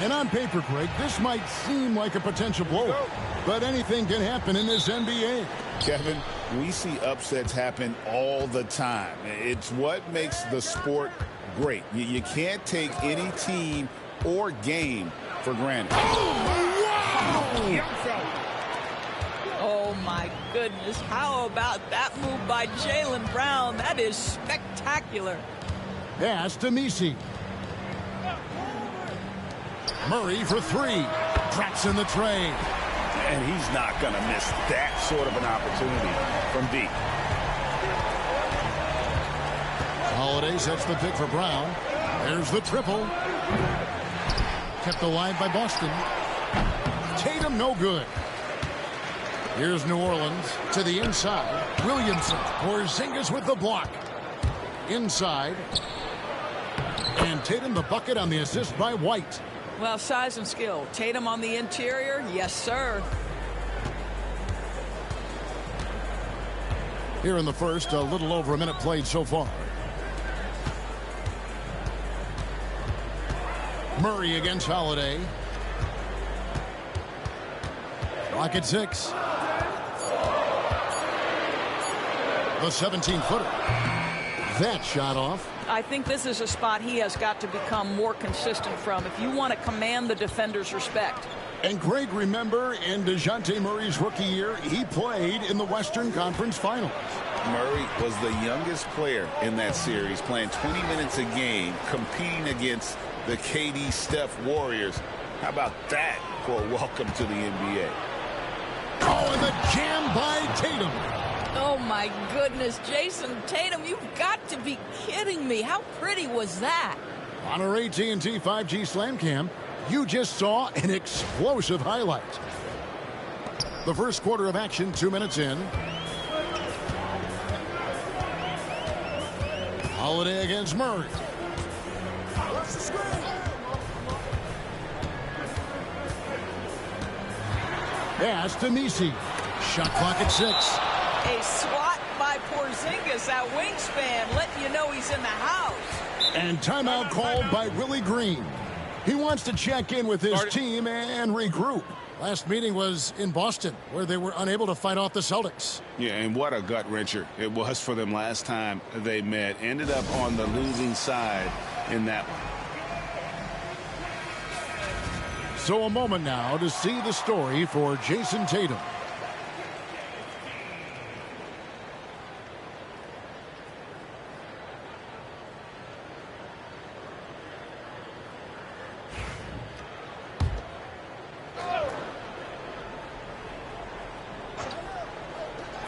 And on paper, Greg, this might seem like a potential blowout, but anything can happen in this NBA. Kevin, we see upsets happen all the time. It's what makes the sport great. You can't take any team or game for granted. Oh, wow! Oh, my goodness. How about that move by Jaylen Brown? That is spectacular. Pass to Messi. Murray for three. Drops in the tray. And he's not going to miss that sort of an opportunity from deep. Holiday sets the pick for Brown. There's the triple. Kept alive by Boston. Tatum no good. Here's New Orleans to the inside. Williamson. Porzingis with the block. Inside. And Tatum the bucket on the assist by White. Well, size and skill. Tatum on the interior. Yes, sir. Here in the first, a little over a minute played so far. Murray against Holiday. Clock at 6. The 17-footer. That shot off. I think this is a spot he has got to become more consistent from if you want to command the defender's respect. And Greg, remember, in DeJounte Murray's rookie year, he played in the Western Conference Finals. Murray was the youngest player in that series, playing 20 minutes a game, competing against the KD Steph Warriors. How about that for a welcome to the NBA? Oh, and the jam by Tatum. Oh, my goodness. Jason Tatum, you've got to be kidding me. How pretty was that? On our AT&T 5G Slam Cam, you just saw an explosive highlight. The first quarter of action, 2 minutes in. Holiday against Murray. Pass to Messi. Shot clock at 6. A swat by Porzingis, that wingspan, letting you know he's in the house. And timeout called by Willie Green. He wants to check in with his team and regroup. Last meeting was in Boston, where they were unable to fight off the Celtics. Yeah, and what a gut wrencher it was for them last time they met. Ended up on the losing side in that one. So a moment now to see the story for Jason Tatum.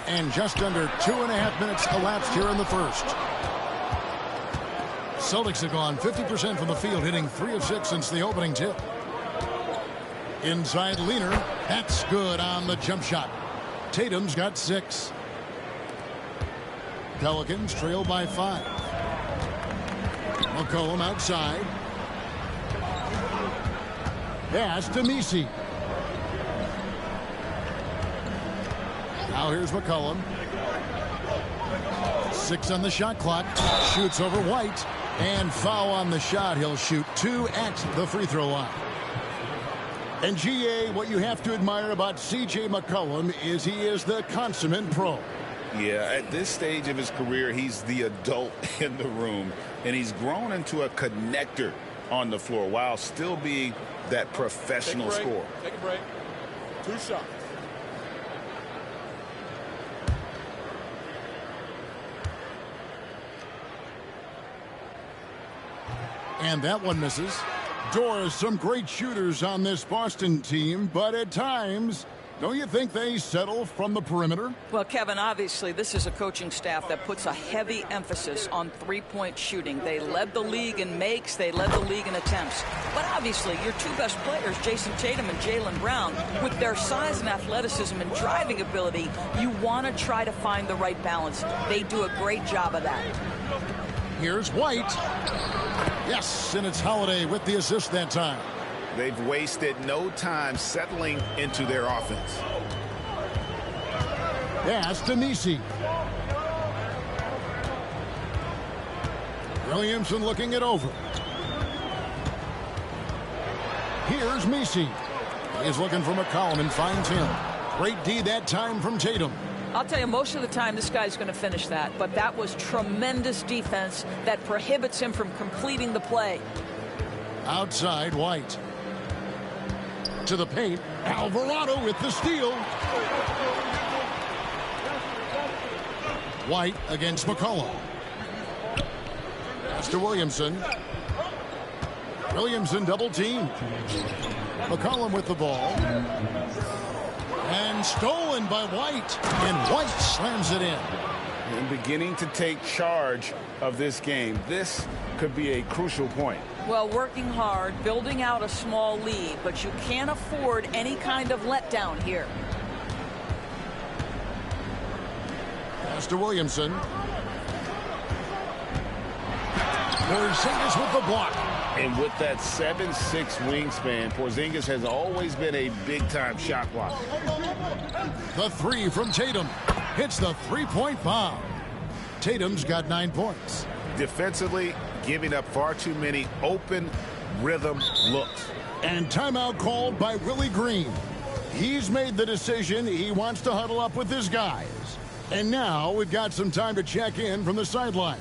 And just under 2.5 minutes elapsed here in the first. Celtics have gone 50% from the field, hitting 3 of 6 since the opening tip. Inside Leaner. That's good on the jump shot. Tatum's got 6. Pelicans trail by 5. McCollum outside. Pass to Messi. Now here's McCollum. 6 on the shot clock. Shoots over White. And foul on the shot. He'll shoot 2 at the free throw line. And GA, what you have to admire about C.J. McCollum is he is the consummate pro. Yeah, at this stage of his career, he's the adult in the room. And he's grown into a connector on the floor while still being that professional scorer. Take a break. 2 shots. And that one misses. Doris, some great shooters on this Boston team, but at times, don't you think they settle from the perimeter? Well, Kevin, obviously, this is a coaching staff that puts a heavy emphasis on three-point shooting. They led the league in makes. They led the league in attempts. But obviously, your 2 best players, Jason Tatum and Jaylen Brown, with their size and athleticism and driving ability, you want to try to find the right balance. They do a great job of that. Here's White. Yes, and it's Holiday with the assist that time. They've wasted no time settling into their offense. Pass to Messi. Williamson looking it over. Here's Messi. He's looking for McCollum and finds him. Great D that time from Tatum. I'll tell you, most of the time this guy's going to finish that, but that was tremendous defense that prohibits him from completing the play. Outside, White. To the paint. Alvarado with the steal. White against McCollum. Pass to Williamson. Williamson double teamed. McCollum with the ball. And stolen by White. And White slams it in. And beginning to take charge of this game. This could be a crucial point. Well, working hard, building out a small lead, but you can't afford any kind of letdown here. Pass to Williamson. Porzingis with the block. And with that 7'6" wingspan, Porzingis has always been a big-time shot blocker. The three from Tatum. Hits the three-point bomb. Tatum's got 9 points. Defensively, giving up far too many open rhythm looks. And timeout called by Willie Green. He's made the decision he wants to huddle up with his guys. And now we've got some time to check in from the sidelines.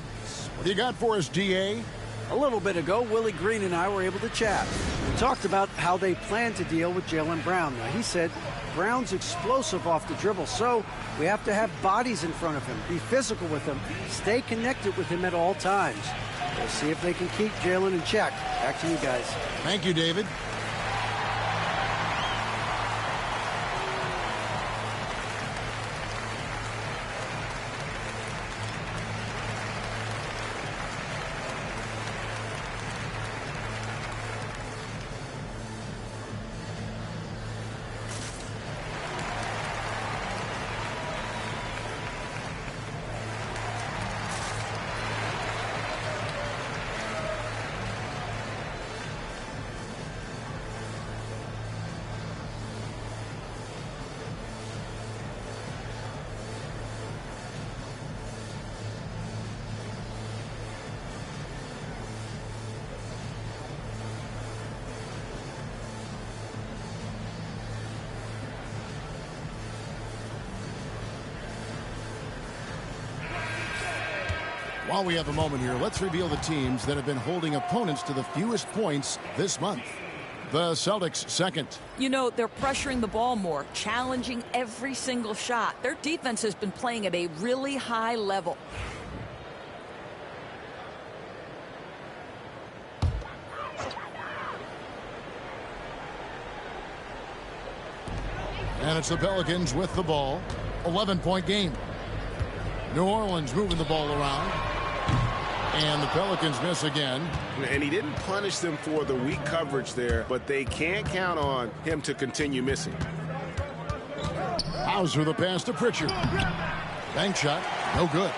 What do you got for us, DA? A little bit ago, Willie Green and I were able to chat. We talked about how they plan to deal with Jaylen Brown. Now, he said Brown's explosive off the dribble, so we have to have bodies in front of him, be physical with him, stay connected with him at all times. We'll see if they can keep Jaylen in check. Back to you guys. Thank you, David. While we have a moment here, let's reveal the teams that have been holding opponents to the fewest points this month. The Celtics second. You know, they're pressuring the ball more, challenging every single shot. Their defense has been playing at a really high level. And it's the Pelicans with the ball. 11-point game. New Orleans moving the ball around. And the Pelicans miss again. And he didn't punish them for the weak coverage there, but they can't count on him to continue missing. Hauser the pass to Pritchard. Bank shot, no good.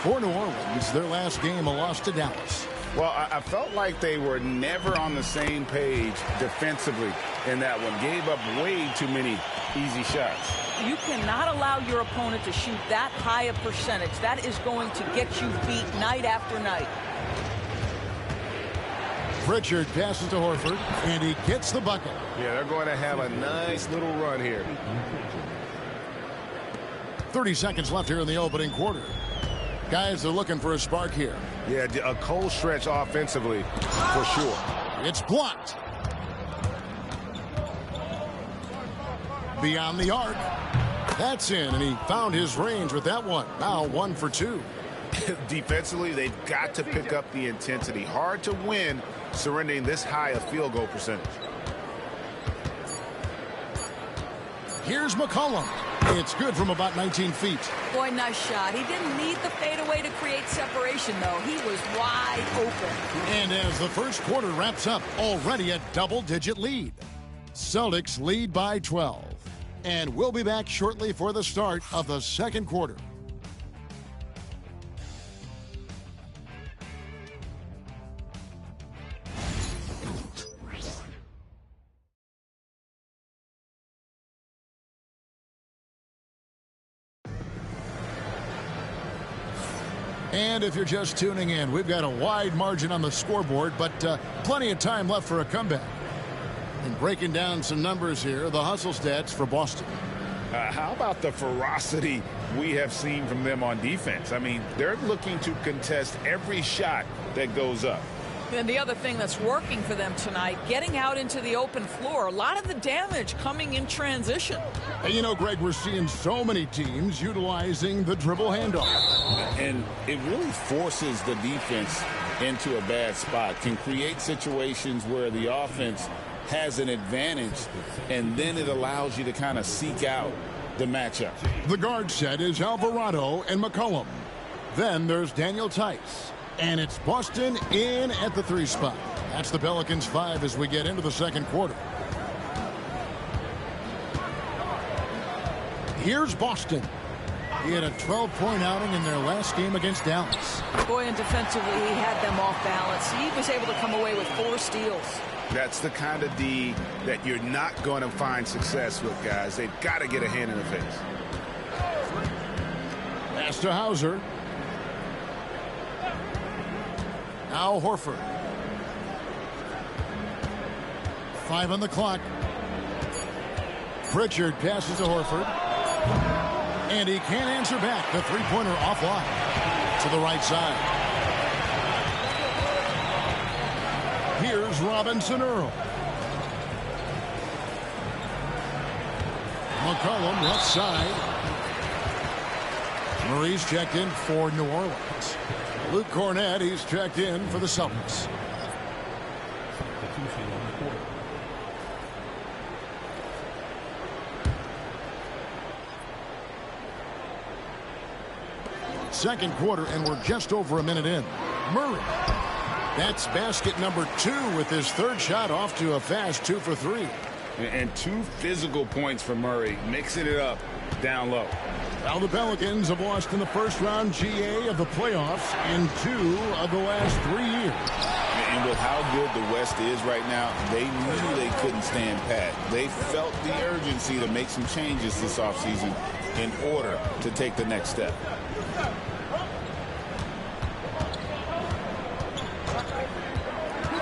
For New Orleans, their last game, a loss to Dallas. Well, I felt like they were never on the same page defensively in that one. Gave up way too many easy shots. You cannot allow your opponent to shoot that high a percentage. That is going to get you beat night after night. Pritchard passes to Horford, and he gets the bucket. Yeah, they're going to have a nice little run here. 30 seconds left here in the opening quarter. Guys are looking for a spark here. Yeah, a cold stretch offensively for sure. It's blocked. Beyond the arc. That's in, and he found his range with that one. Now 1 for 2. Defensively, they've got to pick up the intensity. Hard to win surrendering this high a field goal percentage. Here's McCollum. It's good from about 19 feet. Boy, nice shot. He didn't need the fadeaway to create separation, though. He was wide open. And as the first quarter wraps up, already a double-digit lead. Celtics lead by 12. And we'll be back shortly for the start of the second quarter. And if you're just tuning in, we've got a wide margin on the scoreboard, but plenty of time left for a comeback. And breaking down some numbers here, the hustle stats for Boston. How about the ferocity we have seen from them on defense? I mean, they're looking to contest every shot that goes up. And the other thing that's working for them tonight, getting out into the open floor. A lot of the damage coming in transition. And you know, Greg, we're seeing so many teams utilizing the dribble handoff. And it really forces the defense into a bad spot. Can create situations where the offense has an advantage, and then it allows you to kind of seek out the matchup. The guard set is Alvarado and McCollum. Then there's Daniel Tice. And it's Boston in at the 3 spot. That's the Pelicans 5 as we get into the second quarter. Here's Boston. He had a 12-point outing in their last game against Dallas. Boy, and defensively, he had them off balance. He was able to come away with 4 steals. That's the kind of D that you're not going to find success with, guys. They've got to get a hand in the face. Pass to Hauser. Now Horford. 5 on the clock. Pritchard passes to Horford. And he can't answer back. The three-pointer offline to the right side. Here's Robinson Earl. McCollum left side. Murray's checked in for New Orleans. Luke Cornett, he's checked in for the Celtics. Second quarter, and we're just over a minute in. Murray. That's basket number 2 with his 3rd shot off to a fast 2 for 3. And 2 physical points for Murray, mixing it up down low. Now the Pelicans have lost in the first round GA of the playoffs in 2 of the last 3 years. And with how good the West is right now, they knew they couldn't stand pat. They felt the urgency to make some changes this offseason in order to take the next step.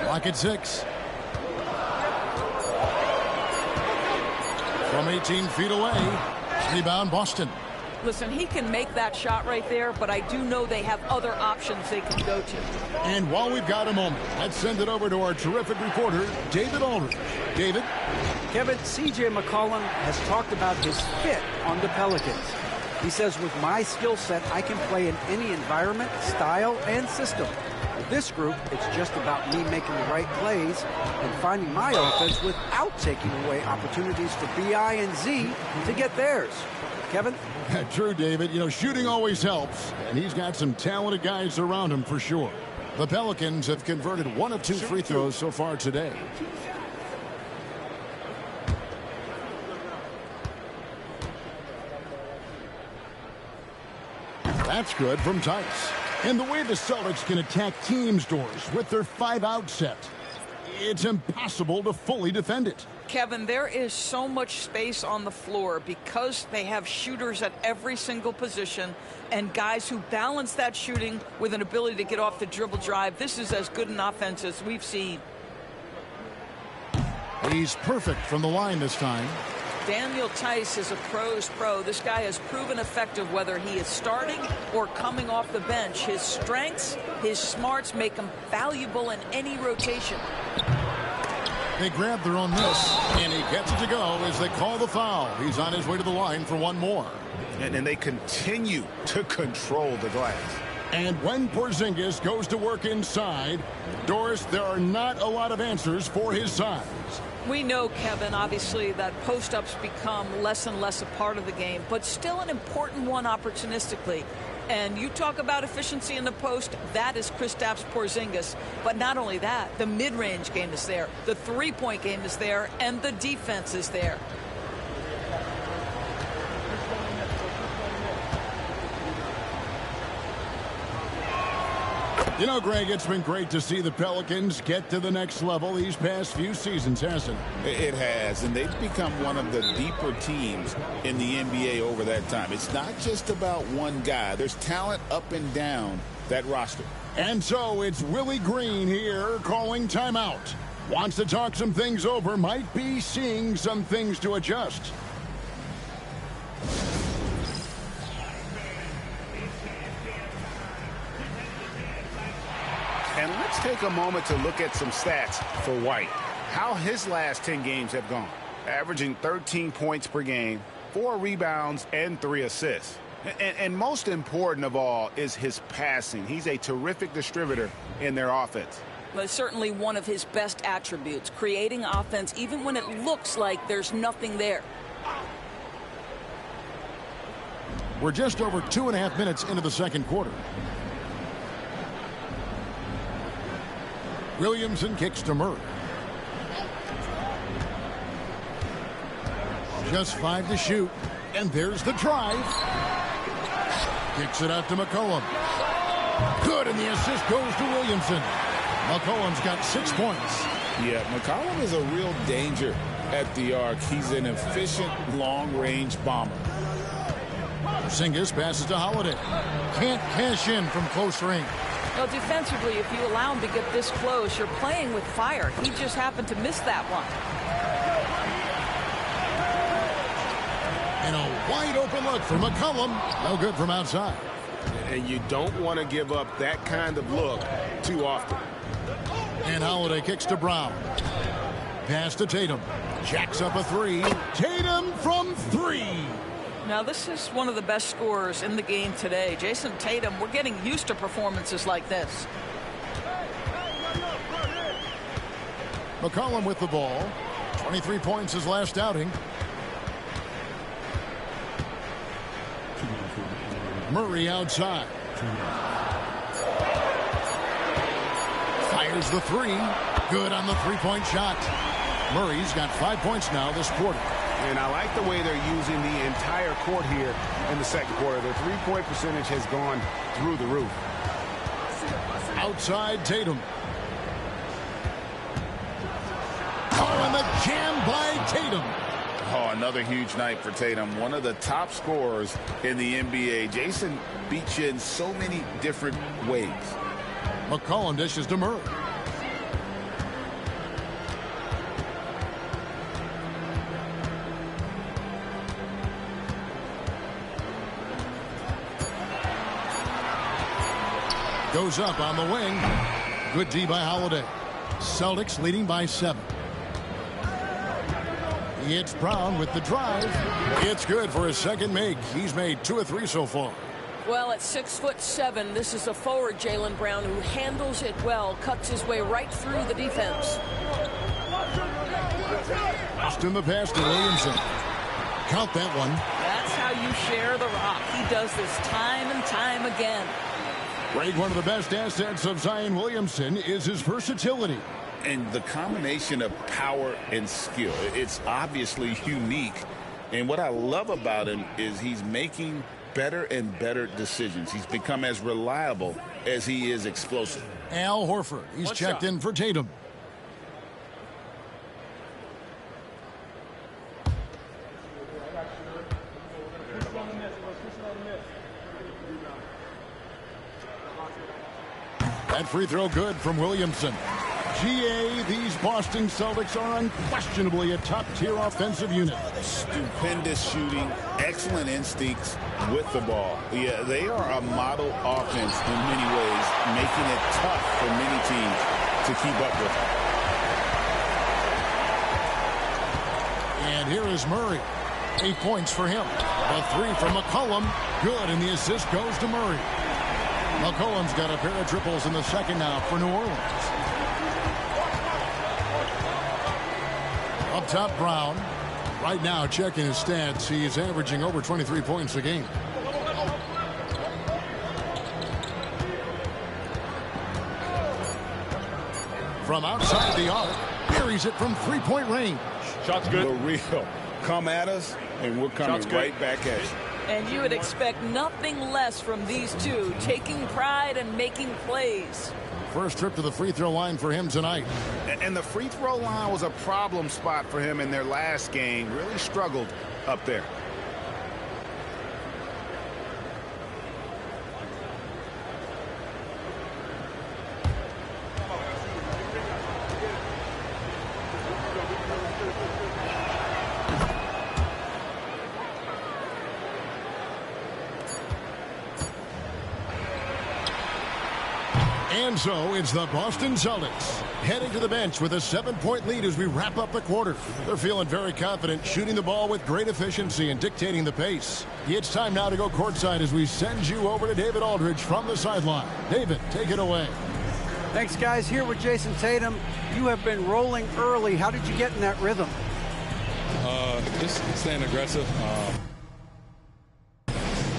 Clock at 6. From 18 feet away. Rebound Boston. Listen, he can make that shot right there, but I do know they have other options they can go to. And while we've got a moment, let's send it over to our terrific reporter, David Aldridge. David? Kevin, C.J. McCollum has talked about his fit on the Pelicans. He says, with my skill set, I can play in any environment, style, and system. With this group, it's just about me making the right plays and finding my offense without taking away opportunities for B.I. and Z to get theirs. Kevin? True, David. You know, shooting always helps, and he's got some talented guys around him for sure. The Pelicans have converted 1 of 2 free throws so far today. That's good from Tice. And the way the Celtics can attack teams' doors with their 5-out set, it's impossible to fully defend it. Kevin, there is so much space on the floor because they have shooters at every single position and guys who balance that shooting with an ability to get off the dribble drive. This is as good an offense as we've seen. He's perfect from the line this time. Daniel Tice is a pro's pro. This guy has proven effective whether he is starting or coming off the bench. His strengths, his smarts make him valuable in any rotation. They grab their own miss, and he gets it to go as they call the foul. He's on his way to the line for one more. And they continue to control the glass. And when Porzingis goes to work inside, Doris, there are not a lot of answers for his size. We know, Kevin, obviously, that post-ups become less and less a part of the game, but still an important one opportunistically. And you talk about efficiency in the post, that is Kristaps Porzingis. But not only that, the mid-range game is there, the three-point game is there, and the defense is there. You know, Greg, it's been great to see the Pelicans get to the next level these past few seasons, hasn't it? It has, and they've become one of the deeper teams in the NBA over that time. It's not just about one guy. There's talent up and down that roster. And so it's Willie Green here calling timeout. Wants to talk some things over. Might be seeing some things to adjust. And let's take a moment to look at some stats for White. How his last 10 games have gone. Averaging 13 points per game, 4 rebounds, and 3 assists. And most important of all is his passing. He's a terrific distributor in their offense. Well, it's certainly one of his best attributes, creating offense even when it looks like there's nothing there. We're just over 2.5 minutes into the second quarter. Williamson kicks to Murray. Just 5 to shoot. And there's the drive. Kicks it out to McCollum. Good, and the assist goes to Williamson. McCollum's got 6 points. Yeah, McCollum is a real danger at the arc. He's an efficient long-range bomber. Porzingis passes to Holiday. Can't cash in from close range. Well, defensively, if you allow him to get this close, you're playing with fire. He just happened to miss that one. And a wide open look for McCollum. No good from outside. And you don't want to give up that kind of look too often. And Holiday kicks to Brown. Pass to Tatum. Jacks up a 3. Tatum from 3. Now, this is one of the best scorers in the game today. Jason Tatum, we're getting used to performances like this. McCollum with the ball. 23 points his last outing. Murray outside. Fires the 3. Good on the three-point shot. Murray's got 5 points now this quarter. And I like the way they're using the entire court here in the second quarter. Their three-point percentage has gone through the roof. Outside Tatum. Oh, and the jam by Tatum. Oh, another huge night for Tatum. One of the top scorers in the NBA. Jason beats you in so many different ways. McCollum dishes to Murray. Goes up on the wing. Good D by Holiday. Celtics leading by 7. It's Brown with the drive. It's good for his second make. He's made 2 of 3 so far. Well, at 6'7", this is a forward Jaylen Brown who handles it well, cuts his way right through the defense. Austin the pass to Williamson. Count that one. That's how you share the rock. He does this time and time again. Greg, one of the best assets of Zion Williamson is his versatility. And the combination of power and skill, it's obviously unique. And what I love about him is he's making better and better decisions. He's become as reliable as he is explosive. Al Horford, he's checked in for Tatum. That free throw good from Williamson. GA, these Boston Celtics are unquestionably a top-tier offensive unit. Stupendous shooting, excellent instincts with the ball. Yeah, they are a model offense in many ways, making it tough for many teams to keep up with. And here is Murray. 8 points for him. A 3 from McCollum. Good, and the assist goes to Murray. McCollum's got a pair of triples in the second now for New Orleans. Up top, Brown. Right now, checking his stats, he's averaging over 23 points a game. From outside the arc, buries it from three-point range. Shot's good. For real. Come at us, and we're coming right back at you. And you would expect nothing less from these two, taking pride and making plays. First trip to the free throw line for him tonight. And the free throw line was a problem spot for him in their last game. Really struggled up there. And so it's the Boston Celtics heading to the bench with a 7-point lead as we wrap up the quarter. They're feeling very confident, shooting the ball with great efficiency and dictating the pace. It's time now to go courtside as we send you over to David Aldridge from the sideline. David, take it away. Thanks, guys. Here with Jason Tatum. You have been rolling early. How did you get in that rhythm? Just staying aggressive.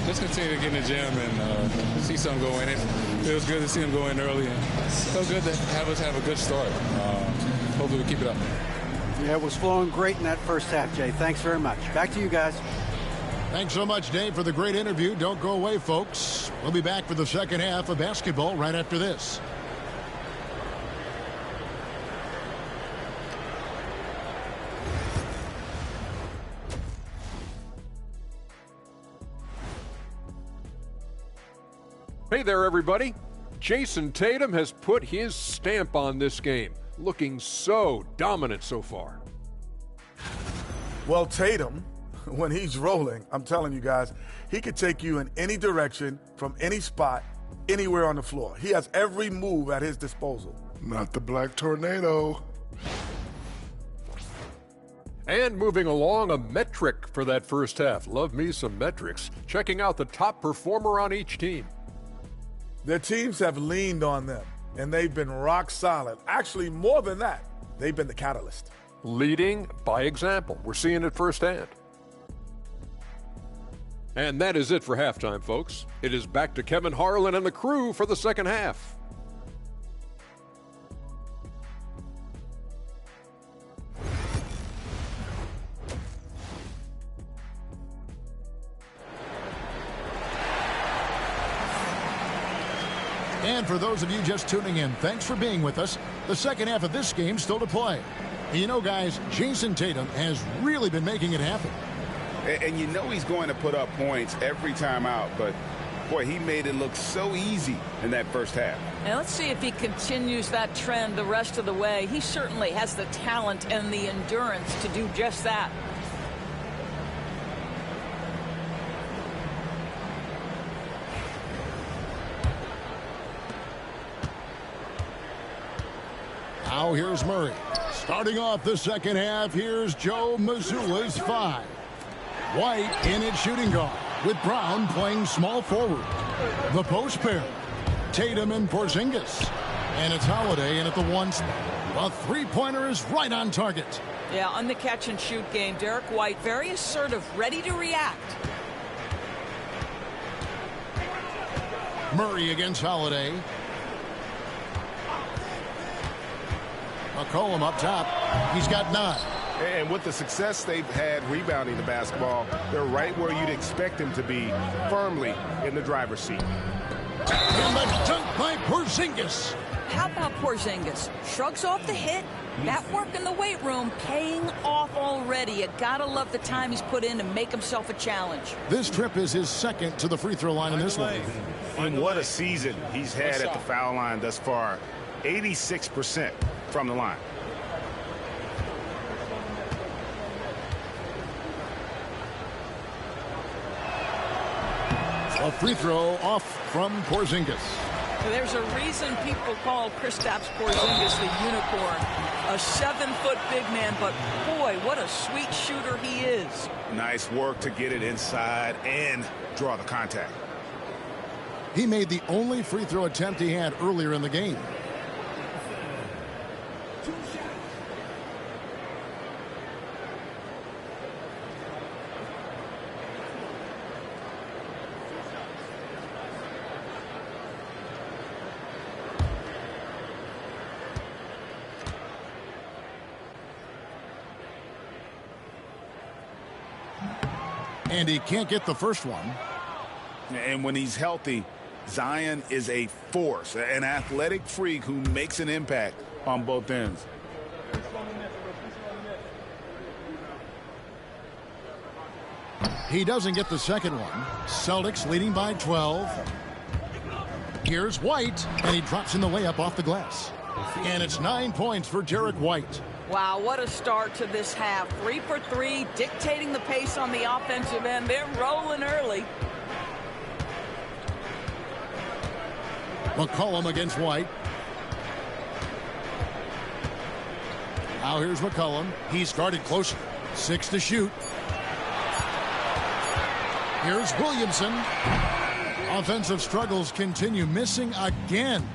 Just continue to get in the gym and see some go in. It feels good to see them go in early. And so good to have us have a good start. Hopefully we keep it up. Yeah, it was flowing great in that first half, Jay. Thanks very much. Back to you guys. Thanks so much, Dave, for the great interview. Don't go away, folks. We'll be back for the second half of basketball right after this. Hey there, everybody. Jason Tatum has put his stamp on this game, looking so dominant so far. Well, Tatum, when he's rolling, I'm telling you guys, he could take you in any direction, from any spot, anywhere on the floor. He has every move at his disposal. Not the Black Tornado. And moving along, a metric for that first half. Love me some metrics. Checking out the top performer on each team. Their teams have leaned on them, and they've been rock solid. Actually, more than that, they've been the catalyst. Leading by example. We're seeing it firsthand. And that is it for halftime, folks. It is back to Kevin Harlan and the crew for the second half. And for those of you just tuning in, thanks for being with us. The second half of this game still to play. You know, guys, Jason Tatum has really been making it happen. And you know he's going to put up points every time out, but boy, he made it look so easy in that first half. And let's see if he continues that trend the rest of the way. He certainly has the talent and the endurance to do just that. Now here's Murray. Starting off the second half, here's Joe Mazzulla's 5. White in at shooting guard, with Brown playing small forward. The post pair, Tatum and Porzingis. And it's Holiday in at the 1 spot. A three-pointer is right on target. Yeah, on the catch-and-shoot game, Derek White very assertive, ready to react. Murray against Holiday. McCollum up top. He's got 9. And with the success they've had rebounding the basketball, they're right where you'd expect them to be, firmly in the driver's seat. And the dunk by Porzingis. How about Porzingis? Shrugs off the hit. That work in the weight room paying off already. You gotta love the time he's put in to make himself a challenge. This trip is his second to the free throw line in this one. And what a season he's had at the foul line thus far. 86% from the line. A free throw off from Porzingis. There's a reason people call Kristaps Porzingis the unicorn. A 7-foot big man, but boy, what a sweet shooter he is. Nice work to get it inside and draw the contact. He made the only free throw attempt he had earlier in the game. And he can't get the first one. And when he's healthy, Zion is a force, an athletic freak who makes an impact on both ends. He doesn't get the second one. Celtics leading by 12. Here's White, and he drops in the layup off the glass. And it's 9 points for Derek White. Wow, what a start to this half. 3 for 3, dictating the pace on the offensive end. They're rolling early. McCollum against White. Now here's McCollum. He's guarded closer. 6 to shoot. Here's Williamson. Offensive struggles continue. Missing again.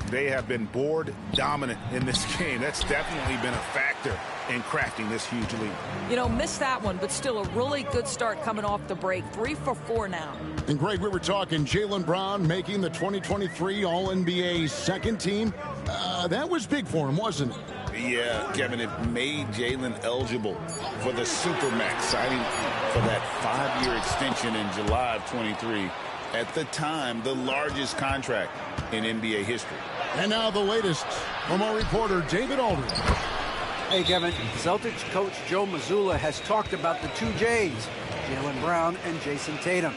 They have been board dominant in this game. That's definitely been a factor in crafting this huge lead. You know, missed that one, but still a really good start coming off the break. 3 for 4 now. And Greg, we were talking Jaylen Brown making the 2023 All-NBA second team. That was big for him, wasn't it? Yeah, Kevin, it made Jaylen eligible for the Supermax, signing for that 5-year extension in July of 23. At the time, the largest contract in NBA history. And now the latest from our reporter, David Aldridge. Hey, Kevin, Celtics coach Joe Mazzulla has talked about the two J's, Jaylen Brown and Jason Tatum.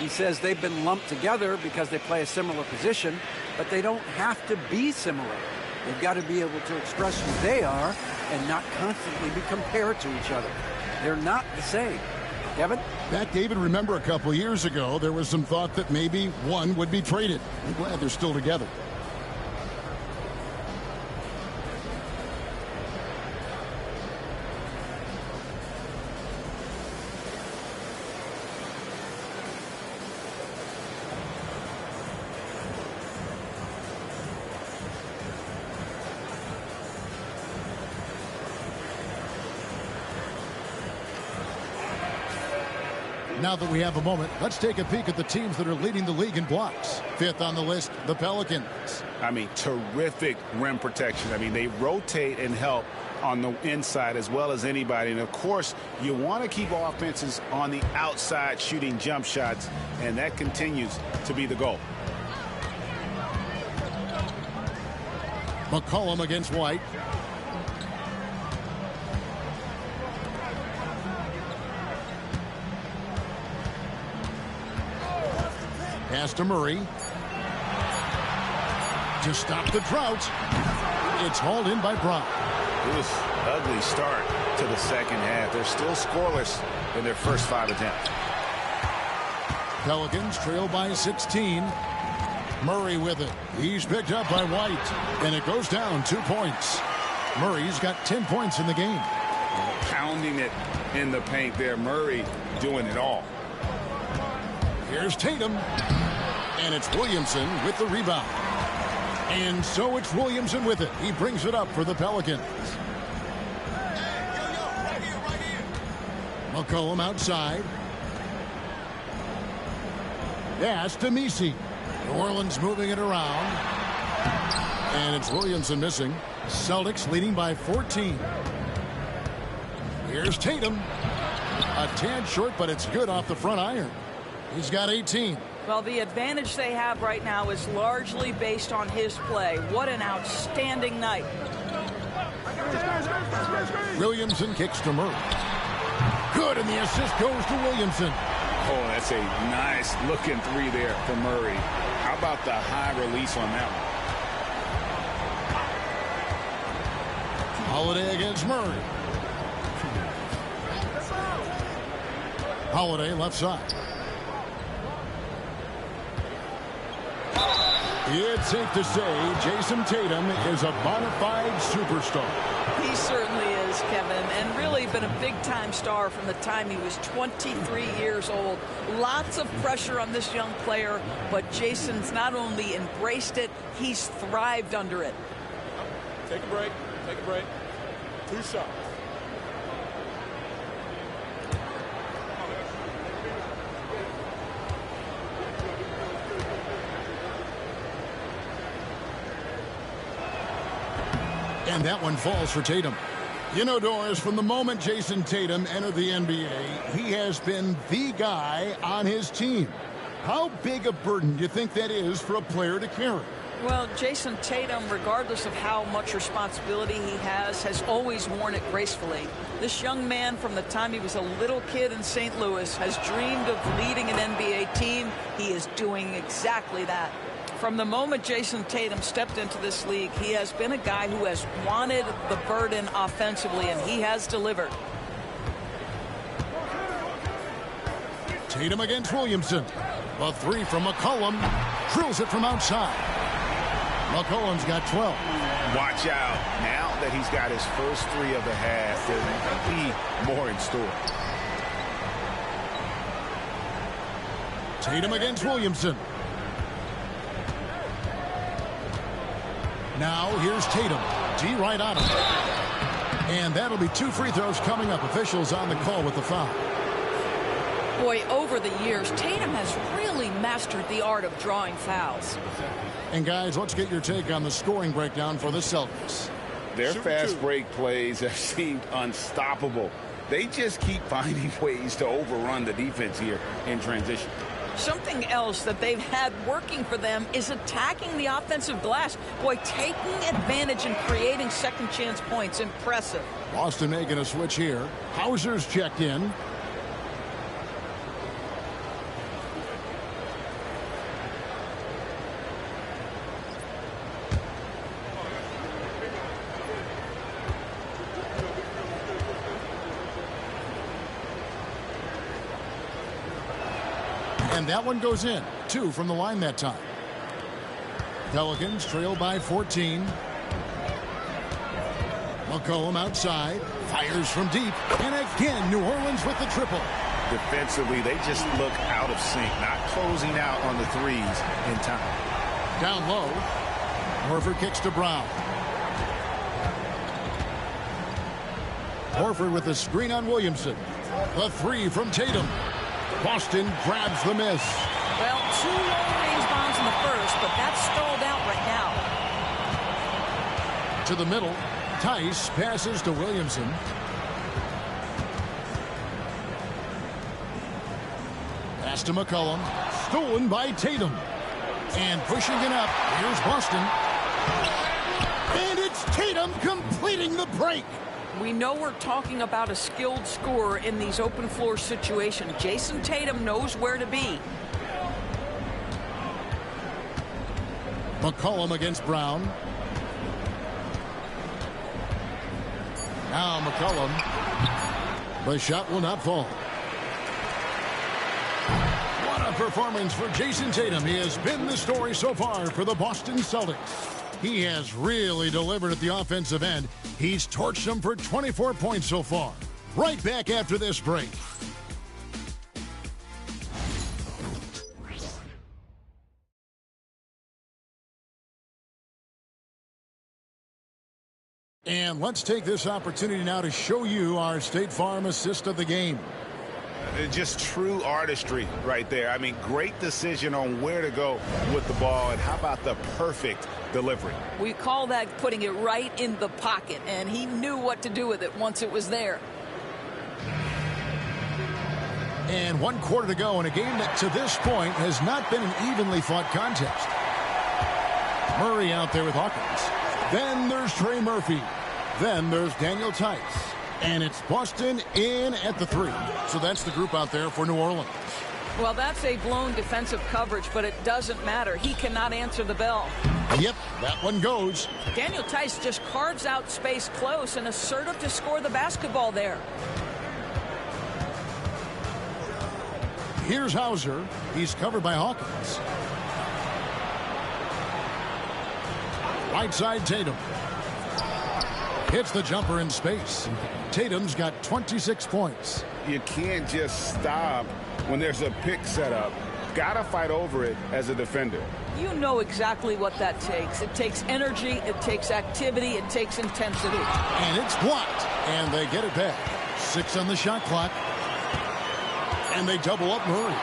He says they've been lumped together because they play a similar position, but they don't have to be similar. They've got to be able to express who they are and not constantly be compared to each other. They're not the same. Kevin? That, David, remember a couple years ago, there was some thought that maybe one would be traded. I'm glad they're still together. Now that we have a moment, let's take a peek at the teams that are leading the league in blocks. 5th on the list, the Pelicans. I mean, terrific rim protection. I mean, they rotate and help on the inside as well as anybody. And, of course, you want to keep offenses on the outside shooting jump shots, and that continues to be the goal. McCollum against White. Pass to Murray. To stop the drought. It's hauled in by Brown. It was an ugly start to the second half. They're still scoreless in their first 5 attempts. Pelicans trail by 16. Murray with it. He's picked up by White. And it goes down 2 points. Murray's got 10 points in the game. Pounding it in the paint there. Murray doing it all. Here's Tatum. And it's Williamson with the rebound. And so it's Williamson with it. He brings it up for the Pelicans. McCollum outside. Pass to Messi. New Orleans moving it around. And it's Williamson missing. Celtics leading by 14. Here's Tatum. A tad short, but it's good off the front iron. He's got 18. Well, the advantage they have right now is largely based on his play. What an outstanding night. Williamson kicks to Murray. Good, and the assist goes to Williamson. Oh, that's a nice looking 3 there for Murray. How about the high release on that one? Holiday against Murray. Holiday left side. It's safe to say Jason Tatum is a bona fide superstar. He certainly is, Kevin, and really been a big-time star from the time he was 23 years old. Lots of pressure on this young player, but Jason's not only embraced it, he's thrived under it. Take a break. Take a break. 2 shots. And that one falls for Tatum. You know, Doris, from the moment Jason Tatum entered the NBA, he has been the guy on his team. How big a burden do you think that is for a player to carry? Well, Jason Tatum, regardless of how much responsibility he has always worn it gracefully. This young man, from the time he was a little kid in St. Louis, has dreamed of leading an NBA team. He is doing exactly that. From the moment Jason Tatum stepped into this league, he has been a guy who has wanted the burden offensively, and he has delivered. Tatum against Williamson. A 3 from McCollum. Drills it from outside. McCollum's got 12. Watch out. Now that he's got his first 3 of the half, there will be more in store. Tatum against Williamson. Now here's Tatum. D right on him. And that'll be 2 free throws coming up. Officials on the call with the foul. Boy, over the years, Tatum has really mastered the art of drawing fouls. And guys, let's get your take on the scoring breakdown for the Celtics. Their fast break plays have seemed unstoppable. They just keep finding ways to overrun the defense here in transition. Something else that they've had working for them is attacking the offensive glass. Boy, taking advantage and creating second chance points. Impressive. Boston making a switch here. Hauser's checked in. And that one goes in. 2 from the line that time. Pelicans trail by 14. McCollum outside. Fires from deep. And again, New Orleans with the triple. Defensively, they just look out of sync, not closing out on the threes in time. Down low. Horford kicks to Brown. Horford with the screen on Williamson. The 3 from Tatum. Boston grabs the miss. Well, 2 long-range bombs in the first, but that's stalled out right now. To the middle. Tice passes to Williamson. Pass to McCollum. Stolen by Tatum. And pushing it up. Here's Boston. And it's Tatum completing the break. We know we're talking about a skilled scorer in these open floor situations. Jason Tatum knows where to be. McCollum against Brown. Now McCollum. The shot will not fall. What a performance for Jason Tatum. He has been the story so far for the Boston Celtics. He has really delivered at the offensive end. He's torched them for 24 points so far. Right back after this break. And let's take this opportunity now to show you our State Farm assist of the game. Just true artistry right there. I mean, great decision on where to go with the ball, and how about the perfect delivery? We call that putting it right in the pocket, and he knew what to do with it once it was there. And 1 quarter to go in a game that to this point has not been an evenly fought contest. Murray out there with Hawkins. Then there's Trey Murphy. Then there's Daniel Tice. And it's Boston in at the 3. So that's the group out there for New Orleans. Well, that's a blown defensive coverage, but it doesn't matter. He cannot answer the bell. Yep, that one goes. Daniel Tice just carves out space close and assertive to score the basketball there. Here's Hauser. He's covered by Hawkins. Right side Tatum. Hits the jumper in space. Tatum's got 26 points. You can't just stop when there's a pick set up. Gotta fight over it as a defender. You know exactly what that takes. It takes energy, it takes activity, it takes intensity. And it's blocked. And they get it back. 6 on the shot clock. And they double up Murray.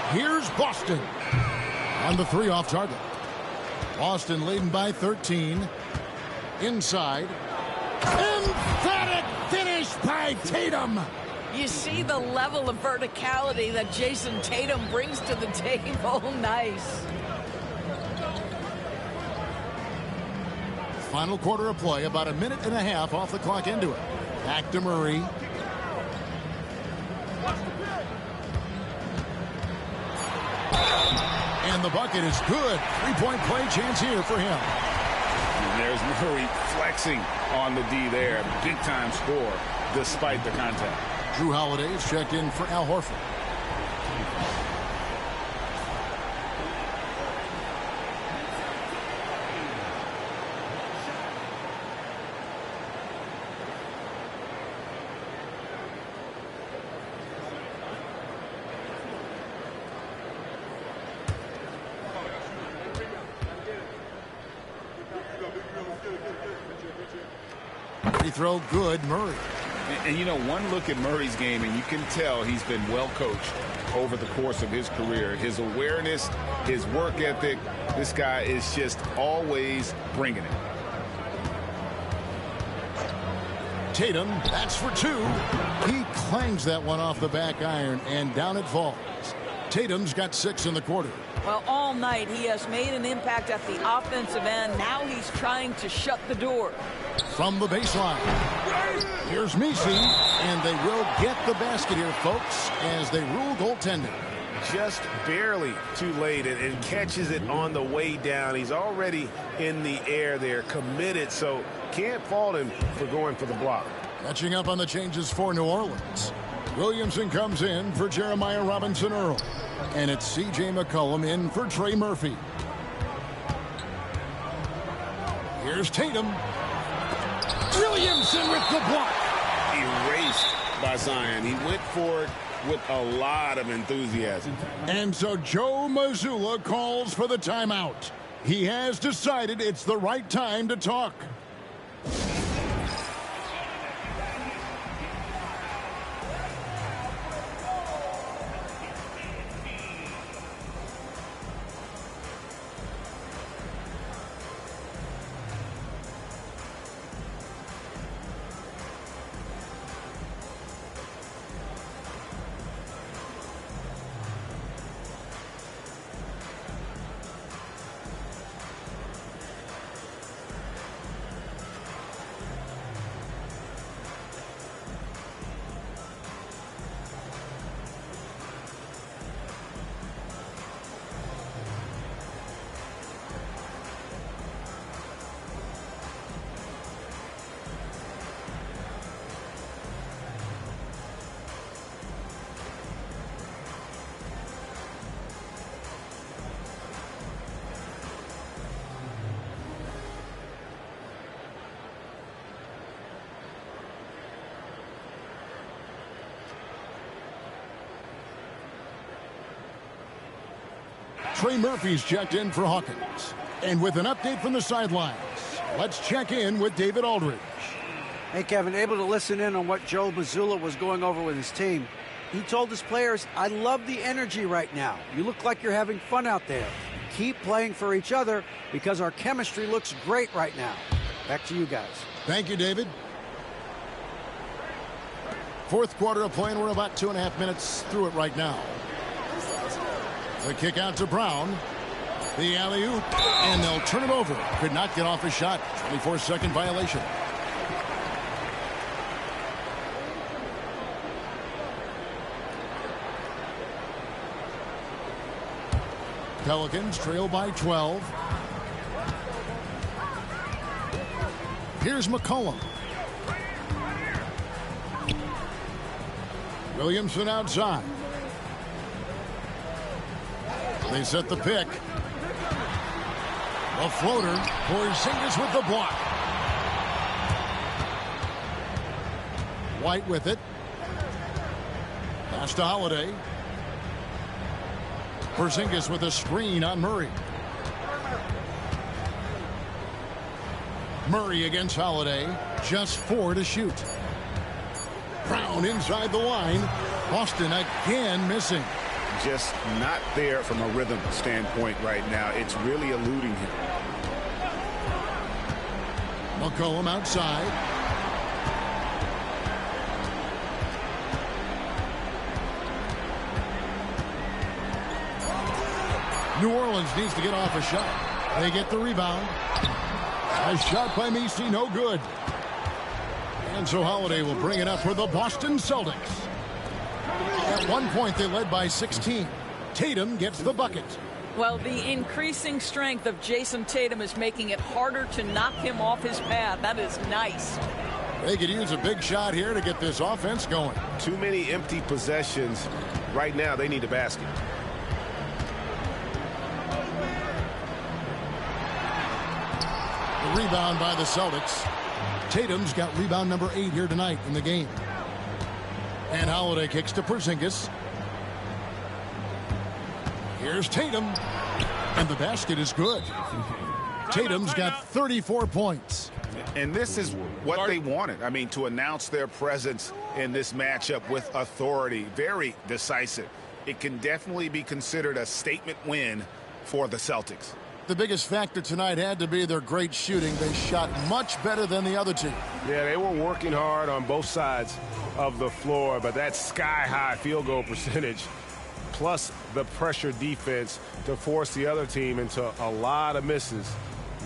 Here's Boston. On the 3 off target. Boston leading by 13. Inside. Emphatic finish by Tatum. You see the level of verticality that Jason Tatum brings to the table. Nice. Final quarter of play, about a minute and a half off the clock into it. Back to Murray. And the bucket is good. 3-point play chance here for him. And there's Murray flexing on the D there. Big time score despite the contact. Drew Holiday is checked in for Al Horford. free throw. Good, Murray. And you know, one look at Murray's game, and you can tell he's been well coached over the course of his career. His awareness, his work ethic, this guy is just always bringing it. Tatum, that's for two. He clangs that one off the back iron, and down it falls. Tatum's got 6 in the quarter. Well, all night he has made an impact at the offensive end. Now he's trying to shut the door. From the baseline, here's Messi, and they will get the basket here, folks, as they rule goaltending. Just barely too late, and catches it on the way down. He's already in the air there, committed, so can't fault him for going for the block. Catching up on the changes for New Orleans. Williamson comes in for Jeremiah Robinson-Earl. And it's C.J. McCollum in for Trey Murphy. Here's Tatum. Williamson with the block. Erased by Zion. He went for it with a lot of enthusiasm. And so Joe Mazzulla calls for the timeout. He has decided it's the right time to talk. Trey Murphy's checked in for Hawkins. And with an update from the sidelines, let's check in with David Aldridge. Hey, Kevin, able to listen in on what Joe Mazzulla was going over with his team. He told his players, I love the energy right now. You look like you're having fun out there. Keep playing for each other because our chemistry looks great right now. Back to you guys. Thank you, David. Fourth quarter of play, and we're about 2.5 minutes through it right now. The kick out to Brown. The alley-oop, and they'll turn it over. Could not get off a shot. 24-second violation. Pelicans trail by 12. Here's McCollum. Williamson outside. They set the pick. A floater. Porzingis with the block. White with it. Pass to Holiday. Porzingis with a screen on Murray. Murray against Holiday. Just 4 to shoot. Brown inside the line. Boston again missing. Just not there from a rhythm standpoint right now. It's really eluding him. McCollum outside. New Orleans needs to get off a shot. They get the rebound. A shot by Messi, no good. And so Holiday will bring it up for the Boston Celtics. At one point, they led by 16. Tatum gets the bucket. Well, the increasing strength of Jason Tatum is making it harder to knock him off his path. That is nice. They could use a big shot here to get this offense going. Too many empty possessions. Right now, they need a basket. The rebound by the Celtics. Tatum's got rebound number 8 here tonight in the game. And Holiday kicks to Porzingis. Here's Tatum. And the basket is good. Tatum's got 34 points. And this is what they wanted. I mean, to announce their presence in this matchup with authority, very decisive. It can definitely be considered a statement win for the Celtics. The biggest factor tonight had to be their great shooting. They shot much better than the other team. Yeah, they were working hard on both sides of the floor, but that sky-high field goal percentage plus the pressure defense to force the other team into a lot of misses.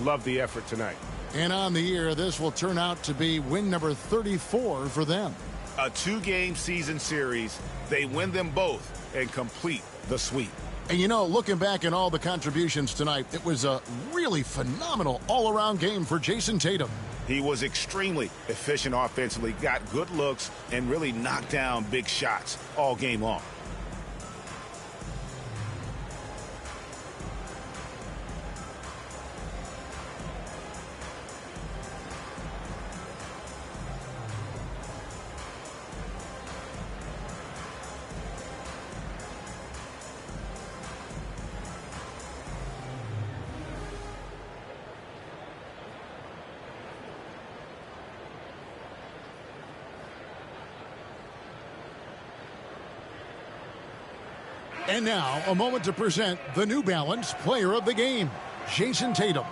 Love the effort tonight. And on the year, this will turn out to be win number 34 for them. A 2-game season series. They win them both and complete the sweep. And you know, looking back at all the contributions tonight, it was a really phenomenal all-around game for Jason Tatum. He was extremely efficient offensively, got good looks, and really knocked down big shots all game long. And now, a moment to present the New Balance Player of the Game, Jason Tatum.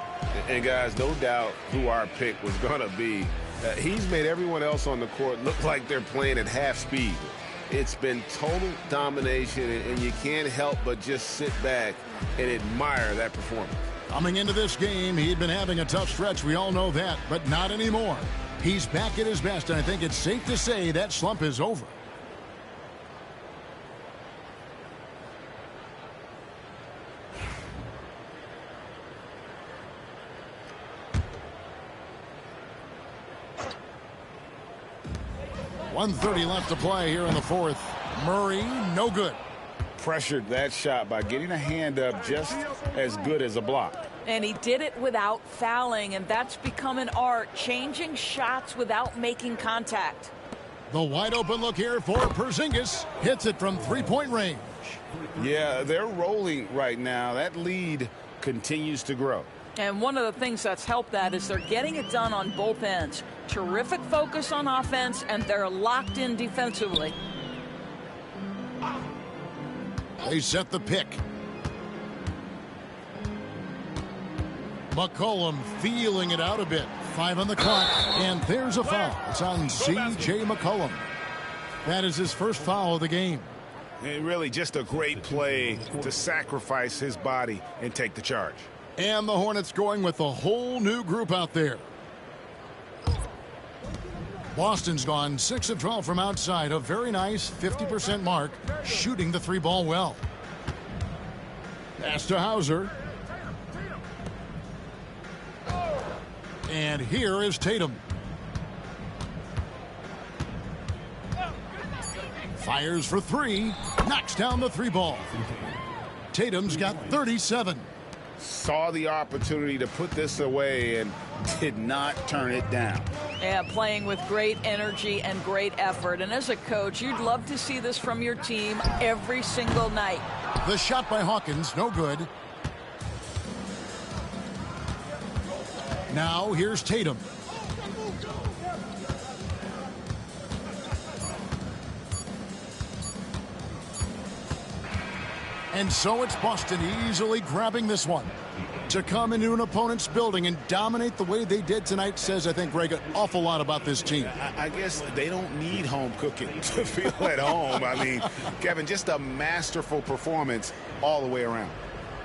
And guys, no doubt who our pick was going to be. He's made everyone else on the court look like they're playing at half speed. It's been total domination, and you can't help but just sit back and admire that performance. Coming into this game, he'd been having a tough stretch. We all know that, but not anymore. He's back at his best, and I think it's safe to say that slump is over. .130 left to play here in the fourth. Murray, no good. Pressured that shot by getting a hand up just as good as a block. And he did it without fouling, and that's become an art, changing shots without making contact. The wide open look here for Porzingis. Hits it from three-point range. Yeah, they're rolling right now. That lead continues to grow. And one of the things that's helped that is they're getting it done on both ends. Terrific focus on offense, and they're locked in defensively. They set the pick. McCollum feeling it out a bit. 5 on the clock, and there's a foul. It's on C.J. McCollum. That is his first foul of the game. And really just a great play to sacrifice his body and take the charge. And the Hornets going with a whole new group out there. Boston's gone 6 of 12 from outside. A very nice 50% mark, shooting the 3-ball well. Pass to Hauser. And here is Tatum. Fires for 3. Knocks down the 3-ball. Tatum's got 37. Saw the opportunity to put this away and did not turn it down. Yeah, playing with great energy and great effort. And as a coach, you'd love to see this from your team every single night. The shot by Hawkins, no good. Now here's Tatum. And so it's Boston easily grabbing this one. To come into an opponent's building and dominate the way they did tonight says, I think, Greg, an awful lot about this team. I guess they don't need home cooking to feel at home. I mean, Kevin, just a masterful performance all the way around.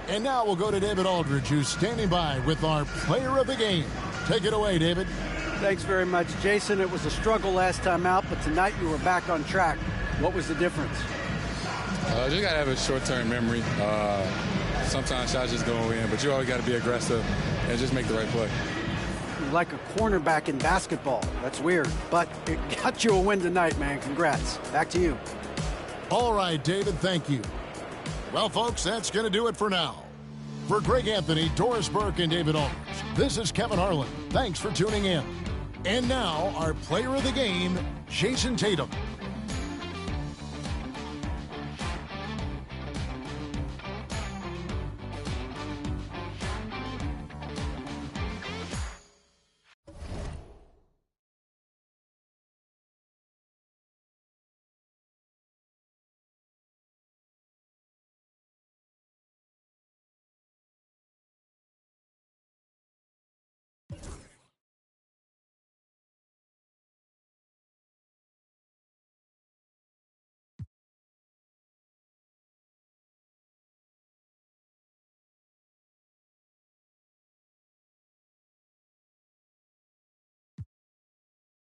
And now we'll go to David Aldridge, who's standing by with our player of the game. Take it away, David. Thanks very much, Jason. It was a struggle last time out, but tonight you were back on track. What was the difference? Just got to have a short-term memory. Sometimes shots just go in, but you always got to be aggressive and just make the right play. You're like a cornerback in basketball. That's weird, but it got you a win tonight, man. Congrats. Back to you. All right, David, thank you. Well, folks, that's going to do it for now. For Greg Anthony, Doris Burke, and David Aldridge, this is Kevin Harlan. Thanks for tuning in. And now, our player of the game, Jason Tatum.